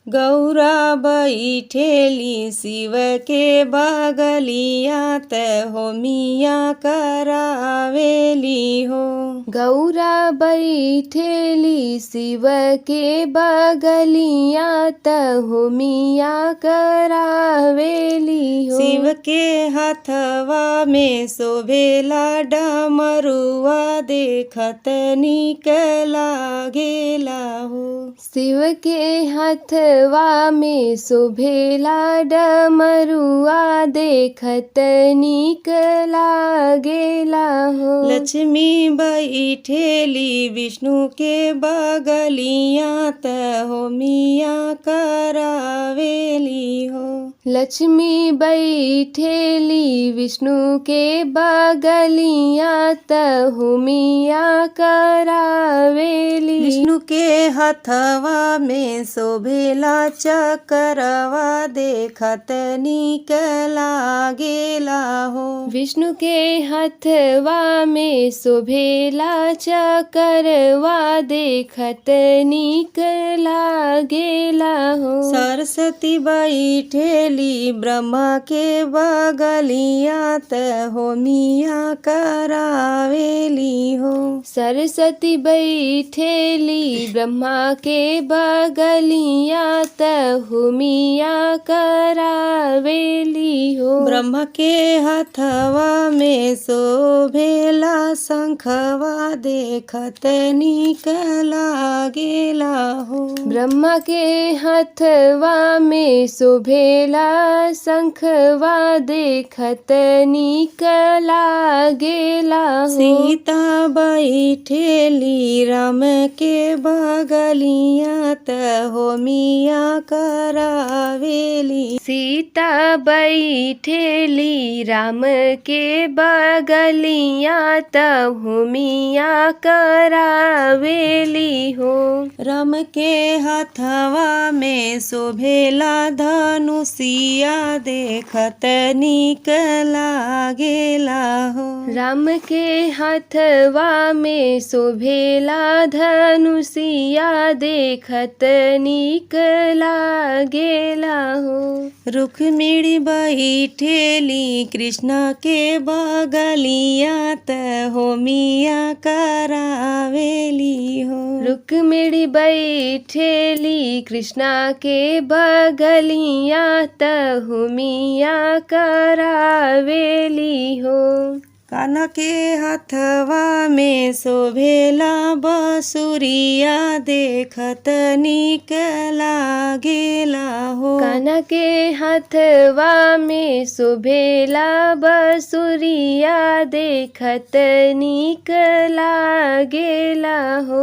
गौरा बैठेली शिव के बगलिया त होमिया करावेली हो। गौरा बैठेली शिव के बगलिया त होमिया करावेली हो। शिव के हथवा में शोभेला डमरुआ देखत नीक लागेला हो। शिव के हथवा में शोभेला डमरुआ देखत नीक लागेला हो। लक्ष्मी बैठेली विष्णु के बगलिया त होमिया करावेली हो। लक्ष्मी बैठेली विष्णु के बगलिया त होमिया करावेली। विष्णु के हथवा में शोभेला चकरवा देखत नीक लागेला हो। विष्णु के हथवा में शोभेला चकरवा देखत नीक लागेला हो। सरस्वती बैठेली ब्रह्मा के बगलिया त होमिया करावेली हो। सरस्वती बैठेली ब्रह्मा के बगलिया त होमिया करावेली हो। ब्रह्मा के हथवा में शोभेला शंखवा देखत नीक लागेला हो। ब्रह्मा के हथवा में शोभेला शंखवा देखत नीक लागेला हो। सीता बैठेली राम के बगलिया त होमिया करावेली। सीता बैठेली राम के बगलिया त होमिया करावेली हो। राम के हथवा में शोभेला धनुषिया देखत नीक लागेला हो। राम के हथवा में शोभेला धनुषिया देखत नीक लागेला हो। रुक्मिणी बैठेली कृष्ण के बगलिया त होमिया करावेली हो। रुक्मिणी बैठेली कृष्णा के बगलिया त होमिया करावेली हो। कान्हा के हथवा में शोभेला बसुरिया देखत नीक लागेला हो। कान्हा के हथवा में शोभेला बसुरिया देखत नीक लागेला हो।